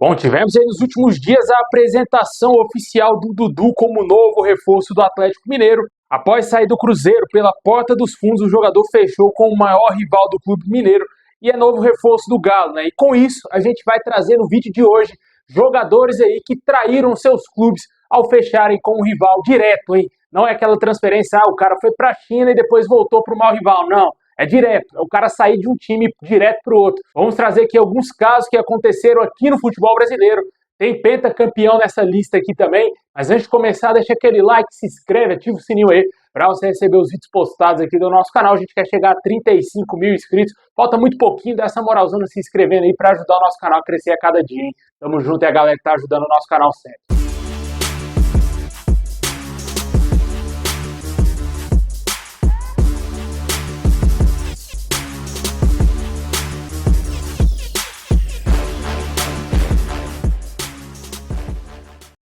Bom, tivemos aí nos últimos dias a apresentação oficial do Dudu como novo reforço do Atlético Mineiro. Após sair do Cruzeiro pela porta dos fundos, o jogador fechou com o maior rival do clube mineiro e é novo reforço do Galo, né? E com isso, a gente vai trazer no vídeo de hoje jogadores aí que traíram seus clubes ao fecharem com o rival direto, hein? Não é aquela transferência, o cara foi pra China e depois voltou pro mau rival, não. É direto, é o cara sair de um time direto para o outro. Vamos trazer aqui alguns casos que aconteceram aqui no futebol brasileiro. Tem pentacampeão nessa lista aqui também. Mas antes de começar, deixa aquele like, se inscreve, ativa o sininho aí para você receber os vídeos postados aqui do nosso canal. A gente quer chegar a 35 mil inscritos. Falta muito pouquinho dessa moralzona se inscrevendo aí para ajudar o nosso canal a crescer a cada dia, hein? Tamo junto e a galera que tá ajudando o nosso canal sempre.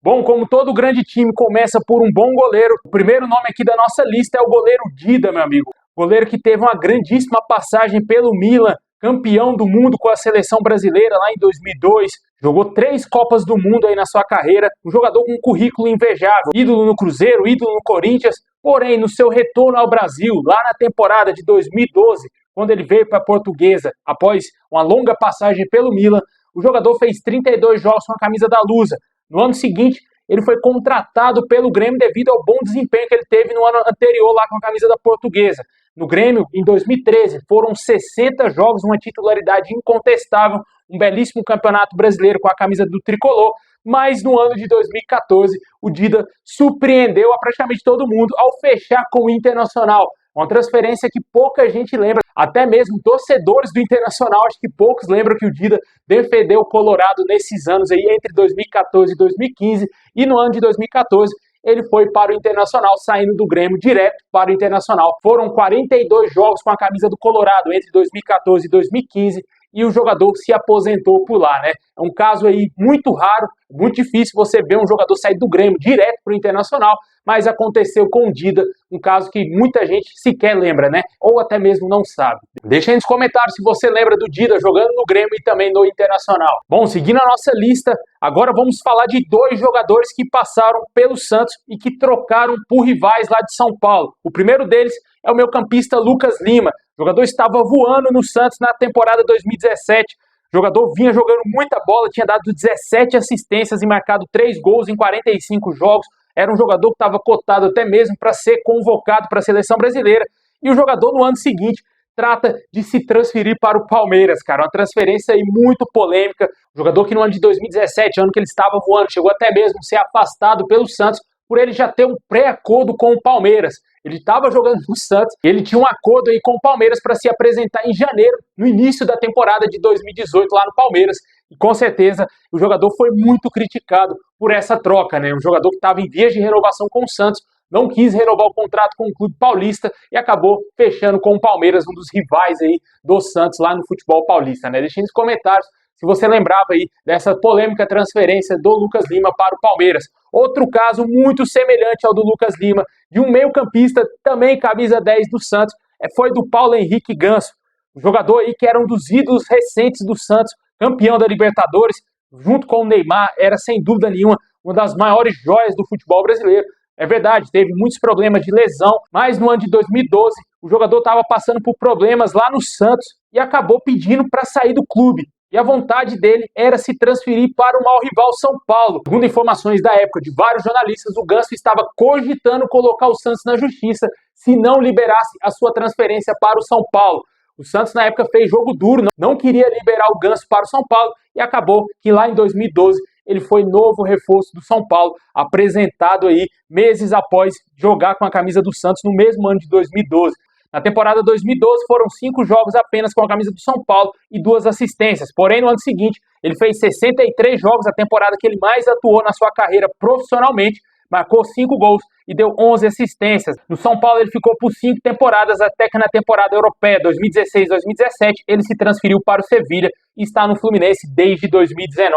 Bom, como todo grande time começa por um bom goleiro, o primeiro nome aqui da nossa lista é o goleiro Dida, meu amigo. Goleiro que teve uma grandíssima passagem pelo Milan, campeão do mundo com a seleção brasileira lá em 2002, jogou 3 Copas do Mundo aí na sua carreira, um jogador com um currículo invejável, ídolo no Cruzeiro, ídolo no Corinthians, porém no seu retorno ao Brasil, lá na temporada de 2012, quando ele veio para a Portuguesa, após uma longa passagem pelo Milan, o jogador fez 32 jogos com a camisa da Lusa. No ano seguinte, ele foi contratado pelo Grêmio devido ao bom desempenho que ele teve no ano anterior lá com a camisa da Portuguesa. No Grêmio, em 2013, foram 60 jogos, uma titularidade incontestável, um belíssimo campeonato brasileiro com a camisa do Tricolor, mas no ano de 2014, o Dida surpreendeu a praticamente todo mundo ao fechar com o Internacional. Uma transferência que pouca gente lembra, até mesmo torcedores do Internacional, acho que poucos lembram que o Dida defendeu o Colorado nesses anos aí, entre 2014 e 2015, e no ano de 2014 ele foi para o Internacional, saindo do Grêmio direto para o Internacional. Foram 42 jogos com a camisa do Colorado entre 2014 e 2015, e o jogador se aposentou por lá, né? É um caso aí muito raro, muito difícil você ver um jogador sair do Grêmio direto para o Internacional, mas aconteceu com o Dida, um caso que muita gente sequer lembra, né? Ou até mesmo não sabe. Deixa aí nos comentários se você lembra do Dida jogando no Grêmio e também no Internacional. Bom, seguindo a nossa lista, agora vamos falar de 2 jogadores que passaram pelo Santos e que trocaram por rivais lá de São Paulo. O primeiro deles é o meio-campista Lucas Lima. O jogador estava voando no Santos na temporada 2017. O jogador vinha jogando muita bola, tinha dado 17 assistências e marcado 3 gols em 45 jogos. Era um jogador que estava cotado até mesmo para ser convocado para a seleção brasileira. E o jogador no ano seguinte trata de se transferir para o Palmeiras, cara. Uma transferência aí muito polêmica. O jogador que no ano de 2017, ano que ele estava voando, chegou até mesmo a ser afastado pelo Santos por ele já ter um pré-acordo com o Palmeiras. Ele estava jogando no Santos, ele tinha um acordo aí com o Palmeiras para se apresentar em janeiro, no início da temporada de 2018 lá no Palmeiras. E com certeza o jogador foi muito criticado por essa troca, né? Um jogador que estava em vias de renovação com o Santos, não quis renovar o contrato com o clube paulista e acabou fechando com o Palmeiras, um dos rivais aí do Santos lá no futebol paulista, né? Deixem nos comentários se você lembrava aí dessa polêmica transferência do Lucas Lima para o Palmeiras. Outro caso muito semelhante ao do Lucas Lima, de um meio-campista, também camisa 10 do Santos, foi do Paulo Henrique Ganso. Um jogador aí que era um dos ídolos recentes do Santos, campeão da Libertadores, junto com o Neymar, era sem dúvida nenhuma uma das maiores joias do futebol brasileiro. É verdade, teve muitos problemas de lesão, mas no ano de 2012 o jogador estava passando por problemas lá no Santos e acabou pedindo para sair do clube. E a vontade dele era se transferir para o maior rival São Paulo. Segundo informações da época de vários jornalistas, o Ganso estava cogitando colocar o Santos na justiça se não liberasse a sua transferência para o São Paulo. O Santos na época fez jogo duro, não queria liberar o Ganso para o São Paulo e acabou que lá em 2012 ele foi novo reforço do São Paulo, apresentado aí meses após jogar com a camisa do Santos no mesmo ano de 2012. Na temporada 2012 foram 5 jogos apenas com a camisa do São Paulo e 2 assistências. Porém, no ano seguinte, ele fez 63 jogos, a temporada que ele mais atuou na sua carreira profissionalmente, marcou 5 gols e deu 11 assistências. No São Paulo ele ficou por 5 temporadas, até que na temporada europeia 2016-2017 ele se transferiu para o Sevilha e está no Fluminense desde 2019.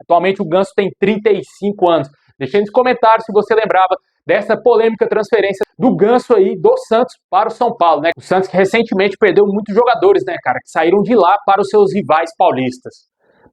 Atualmente o Ganso tem 35 anos. Deixe nos comentários se você lembrava dessa polêmica transferência do Ganso aí do Santos para o São Paulo, né? O Santos que recentemente perdeu muitos jogadores, né, cara, que saíram de lá para os seus rivais paulistas.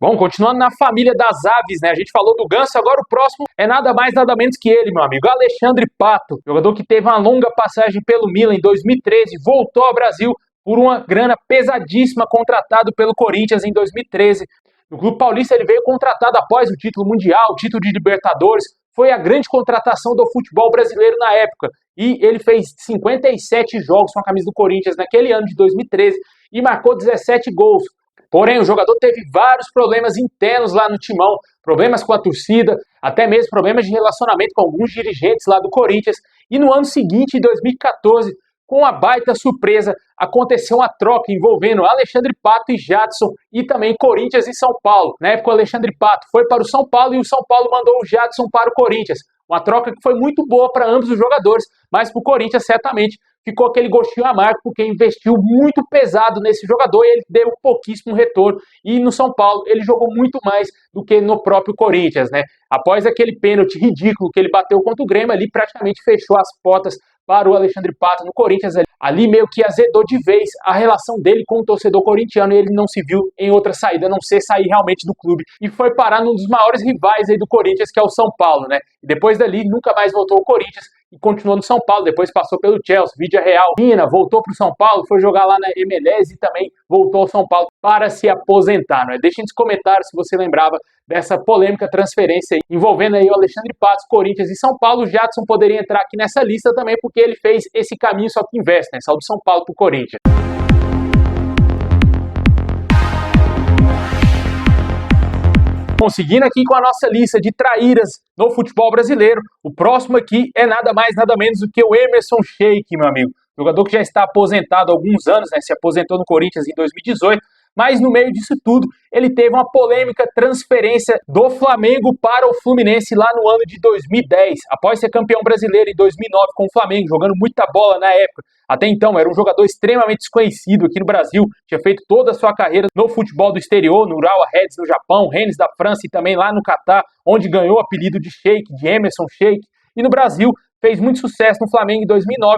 Bom, continuando na família das aves, né? A gente falou do Ganso, agora o próximo é nada mais, nada menos que ele, meu amigo, Alexandre Pato, jogador que teve uma longa passagem pelo Milan em 2013, voltou ao Brasil por uma grana pesadíssima, contratado pelo Corinthians em 2013. No Clube Paulista ele veio contratado após o título mundial, o título de Libertadores, foi a grande contratação do futebol brasileiro na época. E ele fez 57 jogos com a camisa do Corinthians naquele ano de 2013 e marcou 17 gols. Porém, o jogador teve vários problemas internos lá no timão, problemas com a torcida, até mesmo problemas de relacionamento com alguns dirigentes lá do Corinthians. E no ano seguinte, em 2014, com uma baita surpresa, aconteceu uma troca envolvendo Alexandre Pato e Jadson e também Corinthians e São Paulo. Na época, o Alexandre Pato foi para o São Paulo e o São Paulo mandou o Jadson para o Corinthians. Uma troca que foi muito boa para ambos os jogadores, mas para o Corinthians certamente ficou aquele gostinho amargo porque investiu muito pesado nesse jogador e ele deu pouquíssimo retorno. E no São Paulo ele jogou muito mais do que no próprio Corinthians, né? Após aquele pênalti ridículo que ele bateu contra o Grêmio, ali praticamente fechou as portas para o Alexandre Pato no Corinthians. Ali meio que azedou de vez a relação dele com o torcedor corintiano e ele não se viu em outra saída, a não ser sair realmente do clube. E foi parar num dos maiores rivais aí do Corinthians, que é o São Paulo, né? E depois dali nunca mais voltou ao Corinthians e continuou no São Paulo, depois passou pelo Chelsea, Vídea Real, voltou para o São Paulo, foi jogar lá na MLS e também voltou ao São Paulo para se aposentar, né? Deixem nos comentários se você lembrava dessa polêmica transferência aí, envolvendo aí o Alexandre Pato, Corinthians e São Paulo. O Jadson poderia entrar aqui nessa lista também, porque ele fez esse caminho só que inverso, né? Saiu do São Paulo para o Corinthians. Bom, seguindo aqui com a nossa lista de traíras no futebol brasileiro, o próximo aqui é nada mais, nada menos do que o Emerson Sheik, meu amigo. Jogador que já está aposentado há alguns anos, né? Se aposentou no Corinthians em 2018, mas no meio disso tudo, ele teve uma polêmica transferência do Flamengo para o Fluminense lá no ano de 2010. Após ser campeão brasileiro em 2009 com o Flamengo, jogando muita bola na época. Até então, era um jogador extremamente desconhecido aqui no Brasil, tinha feito toda a sua carreira no futebol do exterior, no Urawa Reds no Japão, Rennes da França e também lá no Catar, onde ganhou o apelido de Sheik, de Emerson Sheik. E no Brasil, fez muito sucesso no Flamengo em 2009,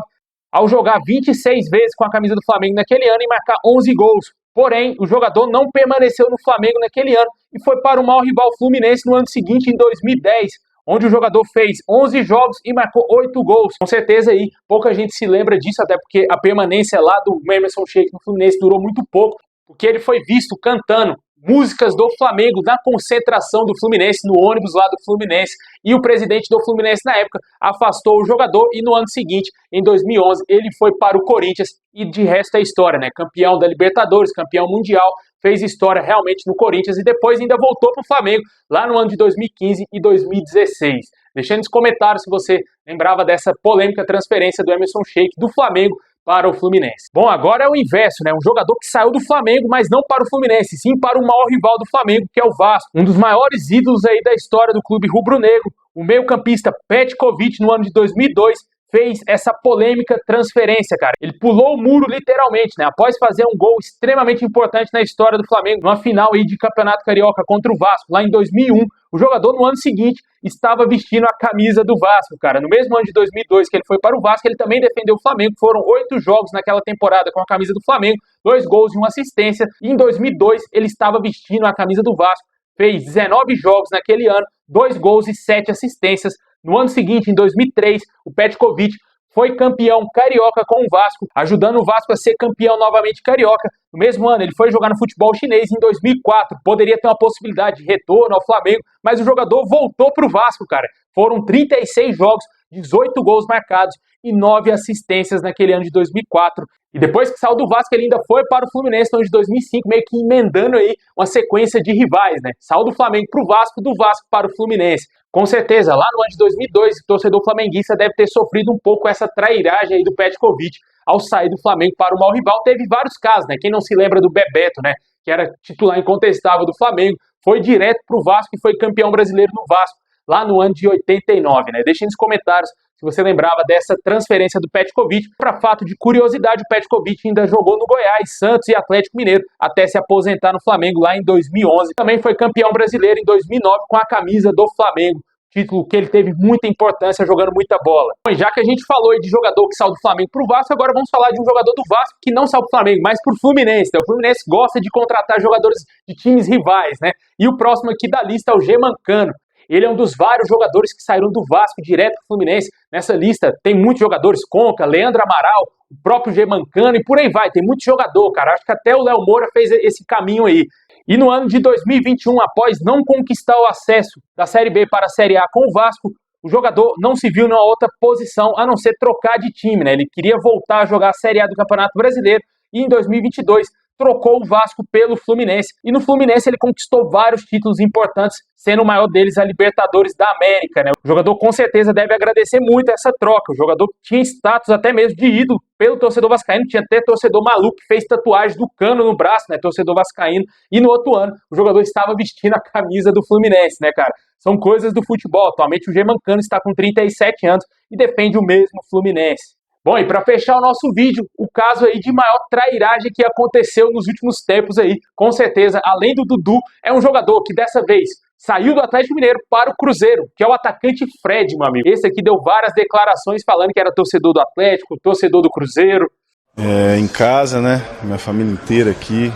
ao jogar 26 vezes com a camisa do Flamengo naquele ano e marcar 11 gols. Porém, o jogador não permaneceu no Flamengo naquele ano e foi para o maior rival Fluminense no ano seguinte, em 2010, onde o jogador fez 11 jogos e marcou 8 gols. Com certeza aí, pouca gente se lembra disso, até porque a permanência lá do Emerson Sheik no Fluminense durou muito pouco, porque ele foi visto cantando músicas do Flamengo na concentração do Fluminense, no ônibus lá do Fluminense, e o presidente do Fluminense na época afastou o jogador e no ano seguinte, em 2011, ele foi para o Corinthians e de resto é história, né? Campeão da Libertadores, campeão mundial, fez história realmente no Corinthians e depois ainda voltou para o Flamengo lá no ano de 2015 e 2016. Deixando nos comentários se você lembrava dessa polêmica transferência do Emerson Sheik do Flamengo para o Fluminense. Bom, agora é o inverso, né? Um jogador que saiu do Flamengo, mas não para o Fluminense, sim para o maior rival do Flamengo, que é o Vasco. Um dos maiores ídolos aí da história do clube rubro-negro, o meio-campista Petkovic, no ano de 2002, fez essa polêmica transferência, cara. Ele pulou o muro literalmente, né? Após fazer um gol extremamente importante na história do Flamengo, numa final aí de Campeonato Carioca contra o Vasco, lá em 2001. O jogador, no ano seguinte, estava vestindo a camisa do Vasco, cara. No mesmo ano de 2002 que ele foi para o Vasco, ele também defendeu o Flamengo. Foram 8 jogos naquela temporada com a camisa do Flamengo, 2 gols e 1 assistência. E em 2002, ele estava vestindo a camisa do Vasco. Fez 19 jogos naquele ano, 2 gols e 7 assistências. No ano seguinte, em 2003, o Petkovic foi campeão carioca com o Vasco, ajudando o Vasco a ser campeão novamente carioca. No mesmo ano, ele foi jogar no futebol chinês em 2004. Poderia ter uma possibilidade de retorno ao Flamengo, mas o jogador voltou para o Vasco, cara. Foram 36 jogos, 18 gols marcados e 9 assistências naquele ano de 2004. E depois que saiu do Vasco, ele ainda foi para o Fluminense no ano de 2005, meio que emendando aí uma sequência de rivais, né? Saiu do Flamengo para o Vasco, do Vasco para o Fluminense. Com certeza, lá no ano de 2002, o torcedor flamenguista deve ter sofrido um pouco essa trairagem aí do Petkovic ao sair do Flamengo para o maior rival. Teve vários casos, né? Quem não se lembra do Bebeto, né? Que era titular incontestável do Flamengo, foi direto para o Vasco e foi campeão brasileiro no Vasco, lá no ano de 89, né? Deixem nos comentários se você lembrava dessa transferência do Petkovic. Para fato de curiosidade, o Petkovic ainda jogou no Goiás, Santos e Atlético Mineiro, até se aposentar no Flamengo lá em 2011. Também foi campeão brasileiro em 2009 com a camisa do Flamengo. título que ele teve muita importância jogando muita bola. Bom, já que a gente falou aí de jogador que saiu do Flamengo pro Vasco, agora vamos falar de um jogador do Vasco que não saiu pro Flamengo, mas pro Fluminense. O Fluminense gosta de contratar jogadores de times rivais, né? E o próximo aqui da lista é o Germancano. Ele é um dos vários jogadores que saíram do Vasco direto pro Fluminense. Nessa lista tem muitos jogadores, Conca, Leandro Amaral, o próprio Germancano e por aí vai. Tem muito jogador, cara. Acho que até o Léo Moura fez esse caminho aí. E no ano de 2021, após não conquistar o acesso da Série B para a Série A com o Vasco, o jogador não se viu numa outra posição a não ser trocar de time, né? Ele queria voltar a jogar a Série A do Campeonato Brasileiro e em 2022 trocou o Vasco pelo Fluminense. E no Fluminense ele conquistou vários títulos importantes, sendo o maior deles a Libertadores da América, né? O jogador com certeza deve agradecer muito essa troca. O jogador tinha status até mesmo de ídolo pelo torcedor vascaíno, tinha até torcedor maluco que fez tatuagem do Cano no braço, né? Torcedor vascaíno. E no outro ano o jogador estava vestindo a camisa do Fluminense, né, cara? São coisas do futebol. Atualmente o Germancano está com 37 anos e defende o mesmo Fluminense. Bom, e para fechar o nosso vídeo, o caso aí de maior trairagem que aconteceu nos últimos tempos aí, com certeza, além do Dudu, é um jogador que dessa vez saiu do Atlético Mineiro para o Cruzeiro, que é o atacante Fred, meu amigo. Esse aqui deu várias declarações falando que era torcedor do Atlético, torcedor do Cruzeiro. Em casa, né, minha família inteira aqui,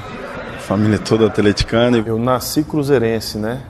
família toda atleticana. Eu nasci cruzeirense, né,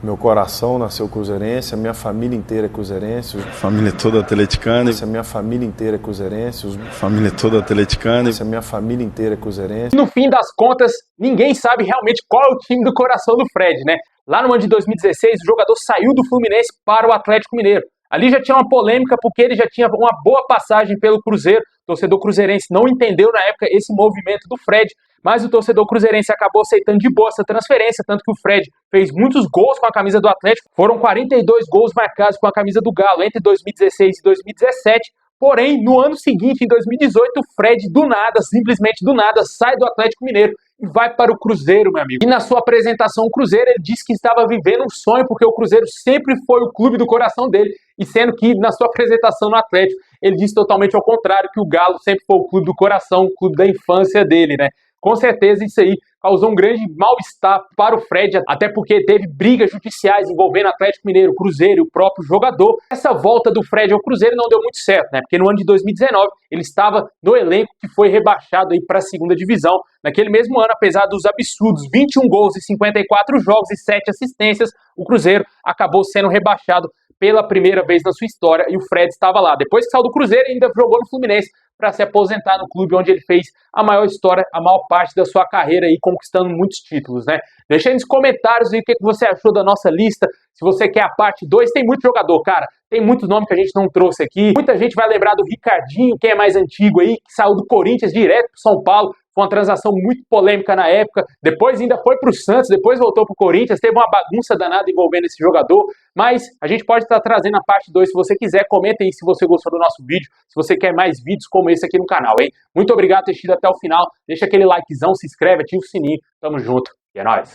meu coração nasceu cruzeirense, a minha família inteira é cruzeirense. Família toda atleticana. A minha família inteira é cruzeirense. Família toda atleticana. A minha família inteira é cruzeirense. No fim das contas, ninguém sabe realmente qual é o time do coração do Fred, né? Lá no ano de 2016, o jogador saiu do Fluminense para o Atlético Mineiro. Ali já tinha uma polêmica porque ele já tinha uma boa passagem pelo Cruzeiro. O torcedor cruzeirense não entendeu na época esse movimento do Fred, mas o torcedor cruzeirense acabou aceitando de boa essa transferência, tanto que o Fred fez muitos gols com a camisa do Atlético. Foram 42 gols marcados com a camisa do Galo entre 2016 e 2017. Porém, no ano seguinte, em 2018, o Fred, do nada, simplesmente do nada, sai do Atlético Mineiro e vai para o Cruzeiro, meu amigo. E na sua apresentação ao Cruzeiro, ele disse que estava vivendo um sonho, porque o Cruzeiro sempre foi o clube do coração dele, e sendo que na sua apresentação no Atlético, ele disse totalmente ao contrário, que o Galo sempre foi o clube do coração, o clube da infância dele, né? Com certeza isso aí causou um grande mal-estar para o Fred, até porque teve brigas judiciais envolvendo Atlético Mineiro, Cruzeiro e o próprio jogador. Essa volta do Fred ao Cruzeiro não deu muito certo, né? Porque no ano de 2019 ele estava no elenco que foi rebaixado aí para a segunda divisão. Naquele mesmo ano, apesar dos absurdos 21 gols em 54 jogos e 7 assistências, o Cruzeiro acabou sendo rebaixado pela primeira vez na sua história e o Fred estava lá. Depois que saiu do Cruzeiro, ainda jogou no Fluminense para se aposentar no clube onde ele fez a maior história, a maior parte da sua carreira aí, conquistando muitos títulos, né? Deixa aí nos comentários aí o que você achou da nossa lista. Se você quer a parte 2, tem muito jogador, cara. Tem muitos nomes que a gente não trouxe aqui. Muita gente vai lembrar do Ricardinho, quem é mais antigo aí, que saiu do Corinthians direto pro São Paulo. Foi uma transação muito polêmica na época. Depois ainda foi pro Santos, depois voltou pro Corinthians. Teve uma bagunça danada envolvendo esse jogador. Mas a gente pode estar trazendo a parte 2 se você quiser. Comenta aí se você gostou do nosso vídeo. Se você quer mais vídeos como esse aqui no canal, hein? Muito obrigado por ter assistido até o final. Deixa aquele likezão, se inscreve, ativa o sininho. Tamo junto e é nóis.